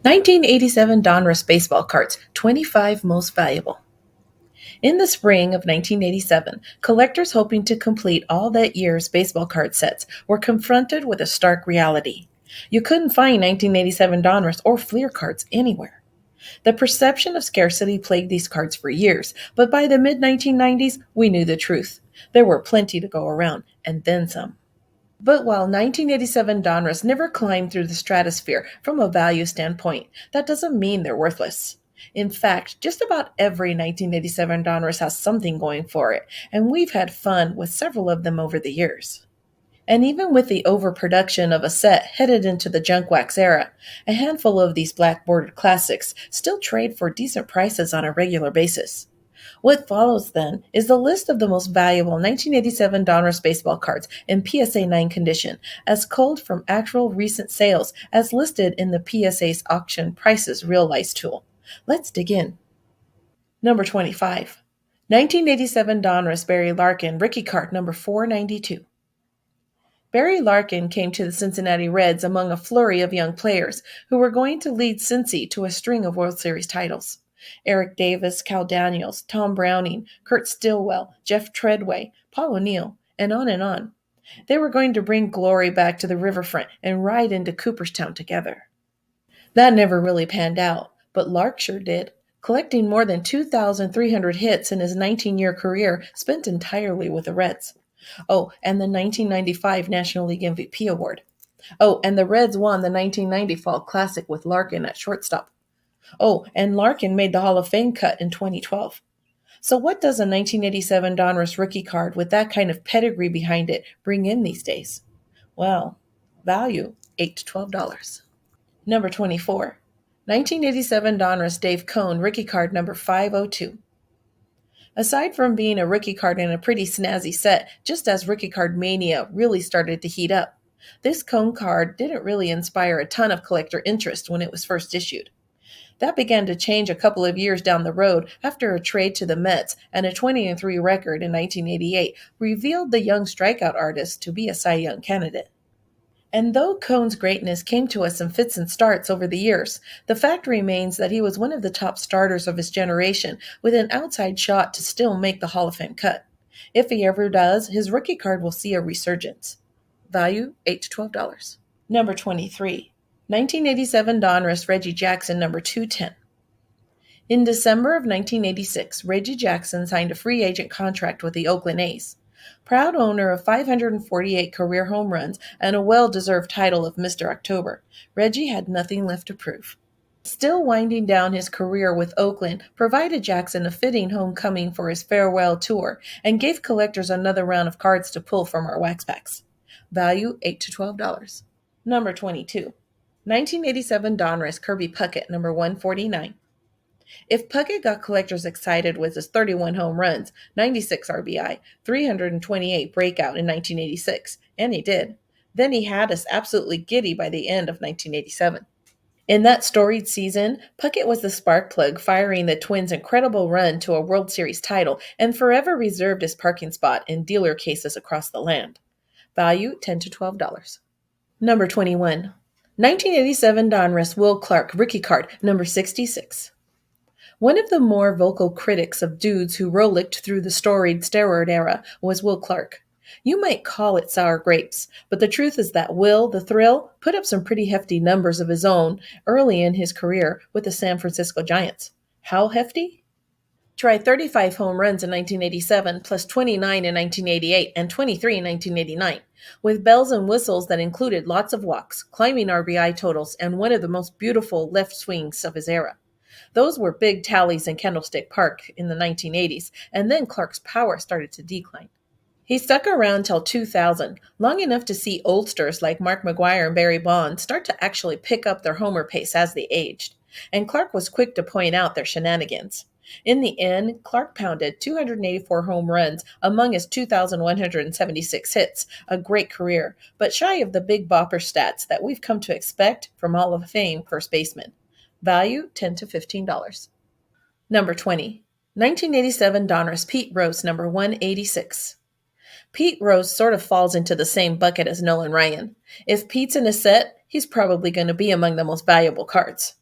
1987 Donruss Baseball Cards, 25 Most Valuable. In the spring of 1987, collectors hoping to complete all that year's baseball card sets were confronted with a stark reality. You couldn't find 1987 Donruss or Fleer cards anywhere. The perception of scarcity plagued these cards for years, but by the mid-1990s, we knew the truth. There were plenty to go around, and then some. But while 1987 Donruss never climbed through the stratosphere from a value standpoint, that doesn't mean they're worthless. In fact, just about every 1987 Donruss has something going for it, and we've had fun with several of them over the years. And even with the overproduction of a set headed into the junk wax era, a handful of these black bordered classics still trade for decent prices on a regular basis. What follows, then, is the list of the most valuable 1987 Donruss baseball cards in PSA 9 condition, as culled from actual recent sales as listed in the PSA's auction prices realize tool. Let's dig in. Number 25. 1987 Donruss Barry Larkin rookie card number 492. Barry Larkin came to the Cincinnati Reds among a flurry of young players who were going to lead Cincy to a string of World Series titles. Eric Davis, Cal Daniels, Tom Browning, Kurt Stillwell, Jeff Treadway, Paul O'Neill, and on and on. They were going to bring glory back to the riverfront and ride into Cooperstown together. That never really panned out, but Lark sure did, collecting more than 2,300 hits in his 19-year career spent entirely with the Reds. Oh, and the 1995 National League MVP award. Oh, and the Reds won the 1990 Fall Classic with Larkin at shortstop. Oh, and Larkin made the Hall of Fame cut in 2012. So what does a 1987 Donruss rookie card with that kind of pedigree behind it bring in these days? Well, value, $8 to $12. Number 24. 1987 Donruss Dave Cone rookie card number 502. Aside from being a rookie card in a pretty snazzy set, just as rookie card mania really started to heat up, this Cone card didn't really inspire a ton of collector interest when it was first issued. That began to change a couple of years down the road after a trade to the Mets and a 20-3 record in 1988 revealed the young strikeout artist to be a Cy Young candidate. And though Cone's greatness came to us in fits and starts over the years, the fact remains that he was one of the top starters of his generation with an outside shot to still make the Hall of Fame cut. If he ever does, his rookie card will see a resurgence. Value, $8 to $12. Number 23. 1987 Donruss Reggie Jackson number 210. In December of 1986, Reggie Jackson signed a free agent contract with the Oakland A's. Proud owner of 548 career home runs and a well-deserved title of Mr. October, Reggie had nothing left to prove. Still winding down his career with Oakland provided Jackson a fitting homecoming for his farewell tour and gave collectors another round of cards to pull from our wax packs. Value, $8 to $12. Number 22. 1987 Donruss Kirby Puckett number 149. If Puckett got collectors excited with his 31 home runs, 96 RBI, 328 breakout in 1986, and he did, then he had us absolutely giddy by the end of 1987. In that storied season, Puckett was the spark plug firing the Twins' incredible run to a World Series title and forever reserved his parking spot in dealer cases across the land. Value, $10 to $12. Number 21. 1987 Donruss Will Clark rookie card number 66. One of the more vocal critics of dudes who rollicked through the storied steroid era was Will Clark. You might call it sour grapes, but the truth is that Will, the Thrill, put up some pretty hefty numbers of his own early in his career with the San Francisco Giants. How hefty? Try 35 home runs in 1987, plus 29 in 1988, and 23 in 1989, with bells and whistles that included lots of walks, climbing RBI totals, and one of the most beautiful left swings of his era. Those were big tallies in Candlestick Park in the 1980s, and then Clark's power started to decline. He stuck around till 2000, long enough to see oldsters like Mark MeGWIRE and Barry Bonds start to actually pick up their homer pace as they aged, and Clark was quick to point out their shenanigans. In the end, Clark pounded 284 home runs among his 2,176 hits, a great career, but shy of the big bopper stats that we've come to expect from Hall of Fame first baseman. Value, $10 to $15. Number 20. 1987 Donruss Pete Rose number 186. Pete Rose sort of falls into the same bucket as Nolan Ryan. If Pete's in a set, he's probably going to be among the most valuable cards.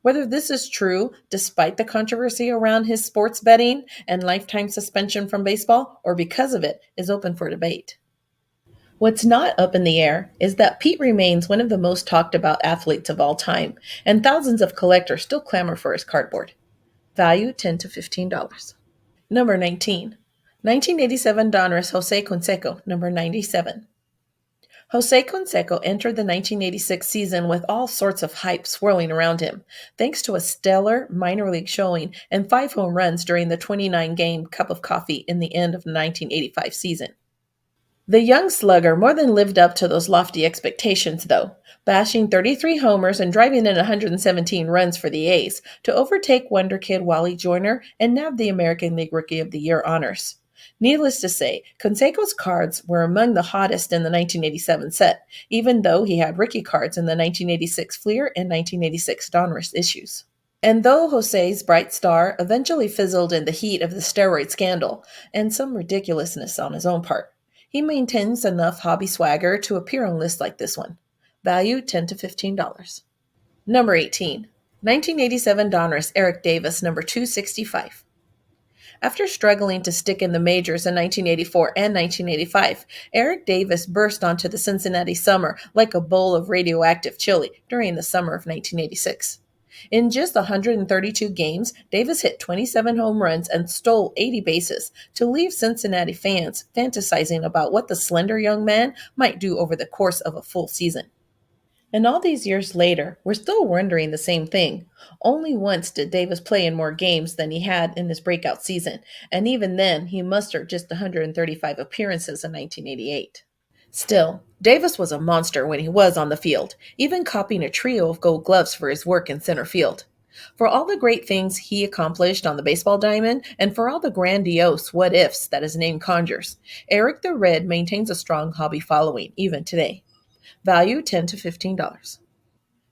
Whether this is true, despite the controversy around his sports betting and lifetime suspension from baseball, or because of it, is open for debate. What's not up in the air is that Pete remains one of the most talked about athletes of all time, and thousands of collectors still clamor for his cardboard. Value $10 to $15. Number 19. 1987 Donruss Jose Canseco, number 97. Jose Canseco entered the 1986 season with all sorts of hype swirling around him, thanks to a stellar minor league showing and 5 home runs during the 29-game Cup of Coffee in the end of the 1985 season. The young slugger more than lived up to those lofty expectations, though, bashing 33 homers and driving in 117 runs for the A's to overtake wonder kid Wally Joyner and nab the American League Rookie of the Year honors. Needless to say, Canseco's cards were among the hottest in the 1987 set, even though he had rookie cards in the 1986 Fleer and 1986 Donruss issues. And though Jose's bright star eventually fizzled in the heat of the steroid scandal and some ridiculousness on his own part, he maintains enough hobby swagger to appear on lists like this one. Value $10 to $15. Number 18. 1987 Donruss Eric Davis, number 265. After struggling to stick in the majors in 1984 and 1985, Eric Davis burst onto the Cincinnati summer like a bowl of radioactive chili during the summer of 1986. In just 132 games, Davis hit 27 home runs and stole 80 bases to leave Cincinnati fans fantasizing about what the slender young man might do over the course of a full season. And all these years later, we're still wondering the same thing. Only once did Davis play in more games than he had in his breakout season, and even then, he mustered just 135 appearances in 1988. Still, Davis was a monster when he was on the field, even copying a trio of gold gloves for his work in center field. For all the great things he accomplished on the baseball diamond, and for all the grandiose what-ifs that his name conjures, Eric the Red maintains a strong hobby following, even today. Value $10 to $15.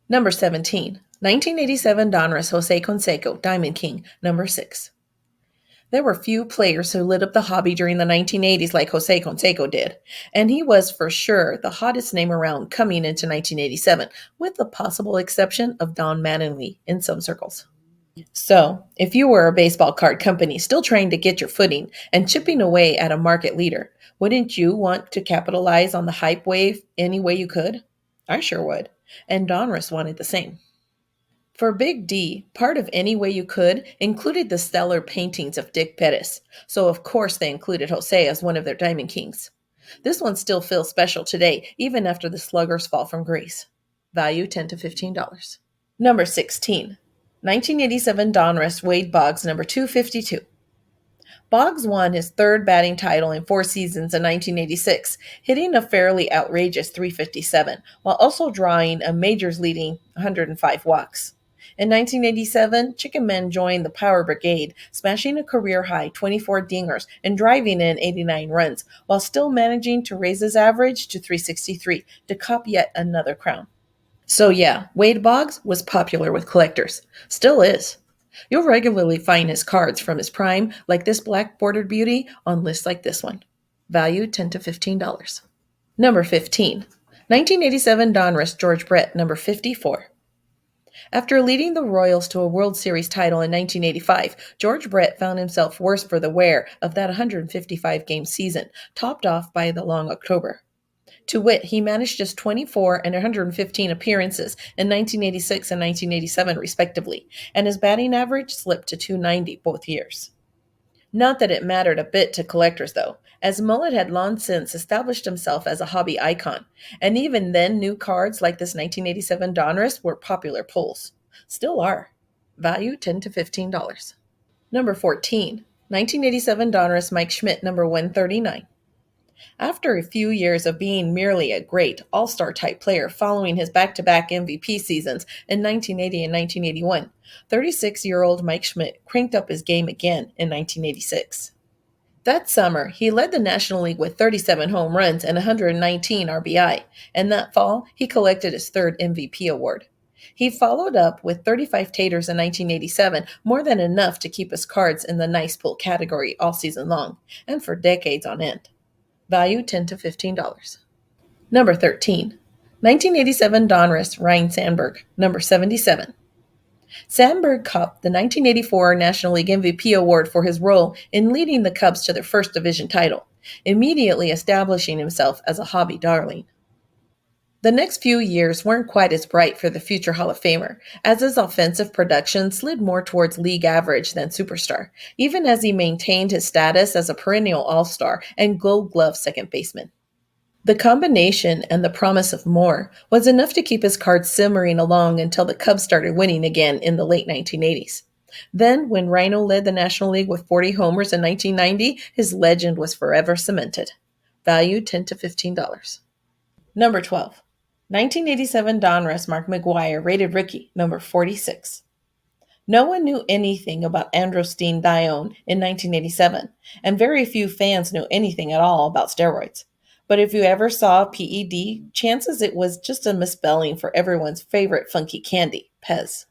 Number 17. 1987 Donruss Jose Canseco, Diamond King, number 6. There were few players who lit up the hobby during the 1980s like Jose Canseco did, and he was for sure the hottest name around coming into 1987, with the possible exception of Don Mattingly in some circles. So, if you were a baseball card company still trying to get your footing and chipping away at a market leader, wouldn't you want to capitalize on the hype wave any way you could? I sure would, and Donruss wanted the same. For Big D, part of Any Way You Could included the stellar paintings of Dick Pettis, so of course they included Jose as one of their Diamond Kings. This one still feels special today, even after the sluggers fall from grace. Value $10 to $15. Number 16. 1987 Donruss Wade Boggs, number 252. Boggs won his third batting title in 4 seasons in 1986, hitting a fairly outrageous 357, while also drawing a majors-leading 105 walks. In 1987, Chicken Man joined the Power Brigade, smashing a career-high 24 dingers and driving in 89 runs, while still managing to raise his average to 363 to cop yet another crown. So yeah, Wade Boggs was popular with collectors. Still is. You'll regularly find his cards from his prime, like this black bordered beauty, on lists like this one. Value $10 to $15. Number 15. 1987 Donruss George Brett, number 54. After leading the Royals to a World Series title in 1985, George Brett found himself worse for the wear of that 155-game season, topped off by the long October. To wit, he managed just 24 and 115 appearances in 1986 and 1987, respectively, and his batting average slipped to 290 both years. Not that it mattered a bit to collectors, though, as Mullet had long since established himself as a hobby icon, and even then new cards like this 1987 Donruss were popular pulls. Still are. Value $10 to $15. Number 14. 1987 Donruss Mike Schmidt, number 139. After a few years of being merely a great all-star type player following his back-to-back MVP seasons in 1980 and 1981, 36-year-old Mike Schmidt cranked up his game again in 1986. That summer, he led the National League with 37 home runs and 119 RBI, and that fall, he collected his third MVP award. He followed up with 35 taters in 1987, more than enough to keep his cards in the nice pull category all season long, and for decades on end. Value $10 to $15. Number 13. 1987 Donruss Ryan Sandberg, number 77. Sandberg copped the 1984 National League MVP award for his role in leading the Cubs to their first division title, immediately establishing himself as a hobby darling. The next few years weren't quite as bright for the future Hall of Famer, as his offensive production slid more towards league average than superstar, even as he maintained his status as a perennial all-star and gold glove second baseman. The combination and the promise of more was enough to keep his cards simmering along until the Cubs started winning again in the late 1980s. Then, when RYNE led the National League with 40 homers in 1990, his legend was forever cemented. Value $10 to $15. Number 12. 1987 Donruss Mark MeGWIRE, rated rookie, number 46. No one knew anything about androstenedione in 1987, and very few fans knew anything at all about steroids. But if you ever saw PED, chances it was just a misspelling for everyone's favorite funky candy, Pez.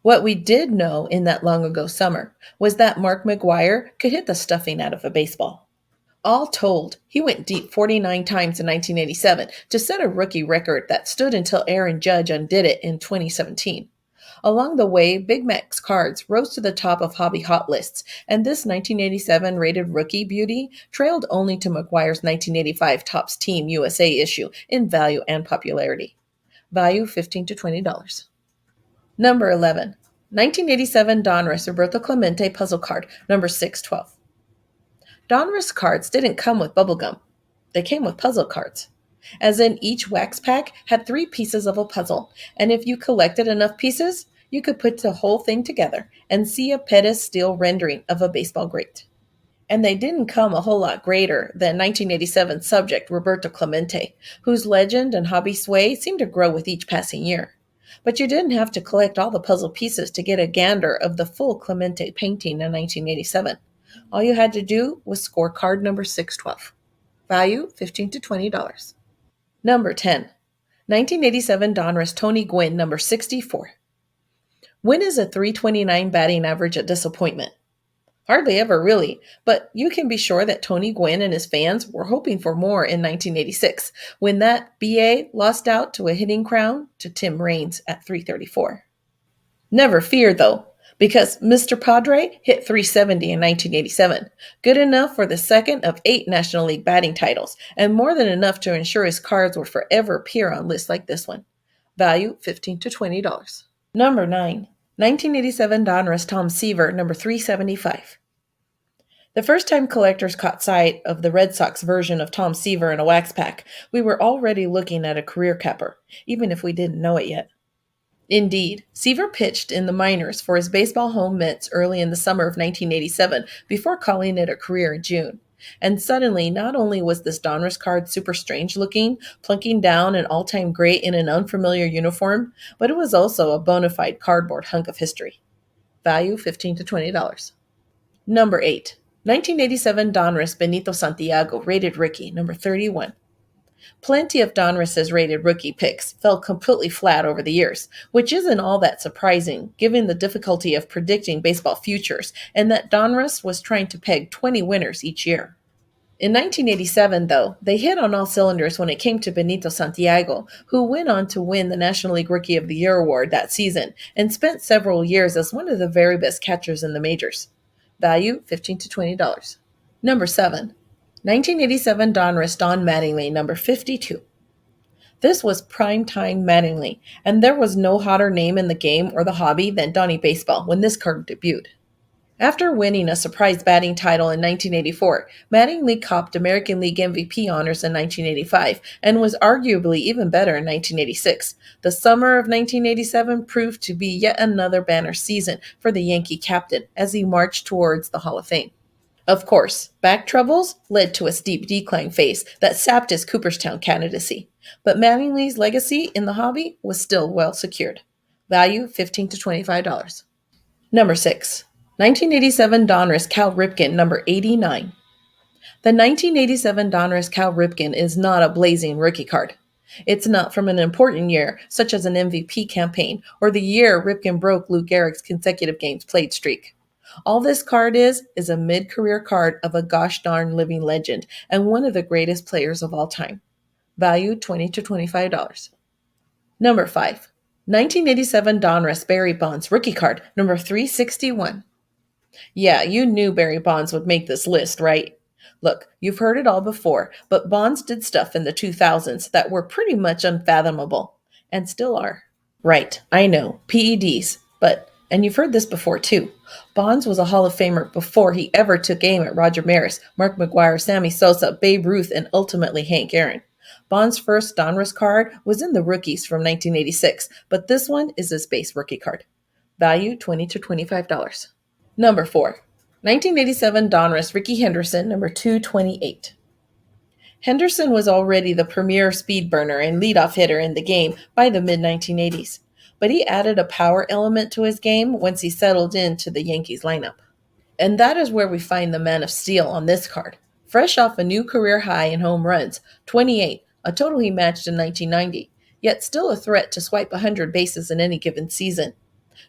What we did know in that long ago summer was that Mark MeGWIRE could hit the stuffing out of a baseball. All told, he went deep 49 times in 1987 to set a rookie record that stood until Aaron Judge undid it in 2017. Along the way, Big Mac's cards rose to the top of hobby hot lists, and this 1987 rated rookie beauty trailed only to McGuire's 1985 Topps Team USA issue in value and popularity. Value $15 to $20. Number 11. 1987 Donruss Roberto Clemente puzzle card, number 612. Donruss cards didn't come with bubblegum. They came with puzzle cards. As in, each wax pack had 3 pieces of a puzzle, and if you collected enough pieces, you could put the whole thing together and see a pedestal rendering of a baseball great. And they didn't come a whole lot greater than 1987 subject Roberto Clemente, whose legend and hobby sway seemed to grow with each passing year. But you didn't have to collect all the puzzle pieces to get a gander of the full Clemente painting in 1987. All you had to do was score card number 612. Value $15 to $20. Number 10. 1987 Donruss Tony Gwynn, number 64. When is a .329 batting average a disappointment? Hardly ever, really, but you can be sure that Tony Gwynn and his fans were hoping for more in 1986, when that BA lost out to a hitting crown to Tim Raines at .334. Never fear, though, because Mr. Padre hit .370 in 1987, good enough for the second of 8 National League batting titles, and more than enough to ensure his cards would forever appear on lists like this one. Value $15 to $20. Number 9. 1987 Donruss Tom Seaver, number 375. The first time collectors caught sight of the Red Sox version of Tom Seaver in a wax pack, we were already looking at a career capper, even if we didn't know it yet. Indeed, Seaver pitched in the minors for his baseball home Mets early in the summer of 1987 before calling it a career in June. And suddenly, not only was this Donruss card super strange looking, plunking down an all-time great in an unfamiliar uniform, but it was also a bona fide cardboard hunk of history. Value $15 to $20. Number 8. 1987 Donruss Benito Santiago, rated rookie, number 31. Plenty of Donruss's rated rookie picks fell completely flat over the years, which isn't all that surprising given the difficulty of predicting baseball futures and that Donruss was trying to peg 20 winners each year. In 1987, though, they hit on all cylinders when it came to Benito Santiago, who went on to win the National League Rookie of the Year award that season and spent several years as one of the very best catchers in the majors. Value $15 to $20. Number 7. 1987 Donruss Don Mattingly, number 52. This was primetime Mattingly, and there was no hotter name in the game or the hobby than Donnie Baseball when this card debuted. After winning a surprise batting title in 1984, Mattingly copped American League MVP honors in 1985 and was arguably even better in 1986. The summer of 1987 proved to be yet another banner season for the Yankee captain as he marched towards the Hall of Fame. Of course, back troubles led to a steep decline phase that sapped his Cooperstown candidacy, but Mattingly's legacy in the hobby was still well secured. Value $15 to $25. Number 6. 1987 Donruss Cal Ripken, number 89. The 1987 Donruss Cal Ripken is not a blazing rookie card. It's not from an important year, such as an MVP campaign, or the year Ripken broke Lou Gehrig's consecutive games played streak. All this card is a mid-career card of a gosh darn living legend and one of the greatest players of all time. Value $20 to $25. Number 5. 1987 Donruss Barry Bonds rookie card, number 361. Yeah, you knew Barry Bonds would make this list, right? Look, you've heard it all before, but Bonds did stuff in the 2000s that were pretty much unfathomable, and still are. Right, I know, PEDs, and you've heard this before too. Bonds was a Hall of Famer before he ever took aim at Roger Maris, Mark McGwire, Sammy Sosa, Babe Ruth, and ultimately Hank Aaron. Bonds' first Donruss card was in the rookies from 1986, but this one is his base rookie card. Value $20 to $25. Number 4. 1987 Donruss Rickey Henderson, number 228. Henderson was already the premier speed burner and leadoff hitter in the game by the mid-1980s, but he added a power element to his game once he settled into the Yankees lineup. And that is where we find the man of steel on this card. Fresh off a new career high in home runs, 28, a total he matched in 1990, yet still a threat to swipe 100 bases in any given season.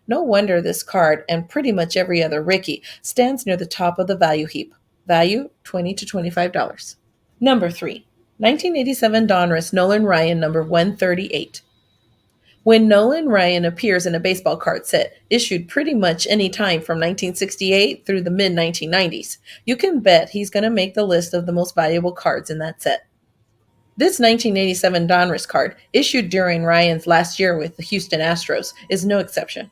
No wonder this card, and pretty much every other Rickey, stands near the top of the value heap. Value $20 to $25. Number 3. 1987 Donruss Nolan Ryan, number 138. When Nolan Ryan appears in a baseball card set issued pretty much any time from 1968 through the mid-1990s, you can bet he's going to make the list of the most valuable cards in that set. This 1987 Donruss card, issued during Ryan's last year with the Houston Astros, is no exception.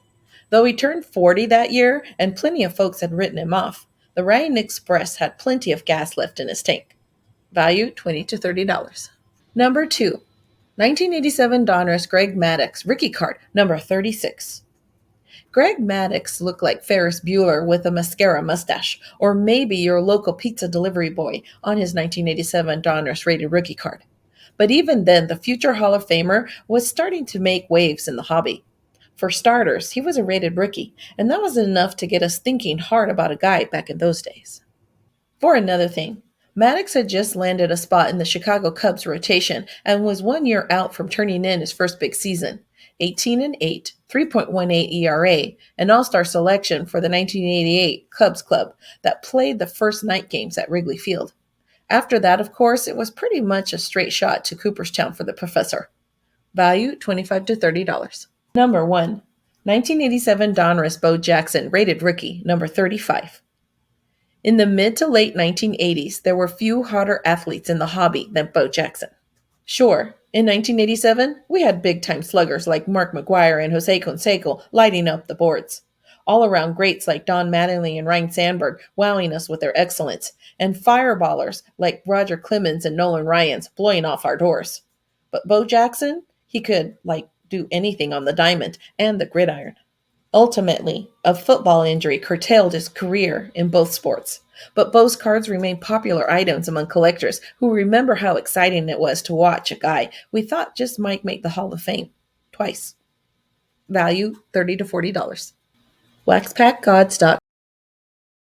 Though he turned 40 that year and plenty of folks had written him off, the Ryan Express had plenty of gas left in his tank. Value $20 to $30. Number 2. 1987 Donruss Greg Maddux rookie card, number 36. Greg Maddux looked like Ferris Bueller with a mascara mustache, or maybe your local pizza delivery boy on his 1987 Donruss rated rookie card. But even then, the future Hall of Famer was starting to make waves in the hobby. For starters, he was a rated rookie, and that was enough to get us thinking hard about a guy back in those days. For another thing, Maddux had just landed a spot in the Chicago Cubs rotation and was 1 year out from turning in his first big season. 18-8, 3.18 ERA, an all-star selection for the 1988 Cubs club that played the first night games at Wrigley Field. After that, of course, it was pretty much a straight shot to Cooperstown for the professor. Value $25 to $30. Number 1. 1987 Donruss Bo Jackson rated rookie, number 35. In the mid to late 1980s, there were few hotter athletes in the hobby than Bo Jackson. Sure, in 1987, we had big-time sluggers like Mark McGwire and Jose Canseco lighting up the boards. All-around greats like Don Mattingly and Ryne Sandberg wowing us with their excellence, and fireballers like Roger Clemens and Nolan Ryans blowing off our doors. But Bo Jackson, he could, do anything on the diamond and the gridiron. Ultimately, a football injury curtailed his career in both sports, but Bo's cards remain popular items among collectors who remember how exciting it was to watch a guy we thought just might make the Hall of Fame twice. Value $30 to $40. WaxPackGods.com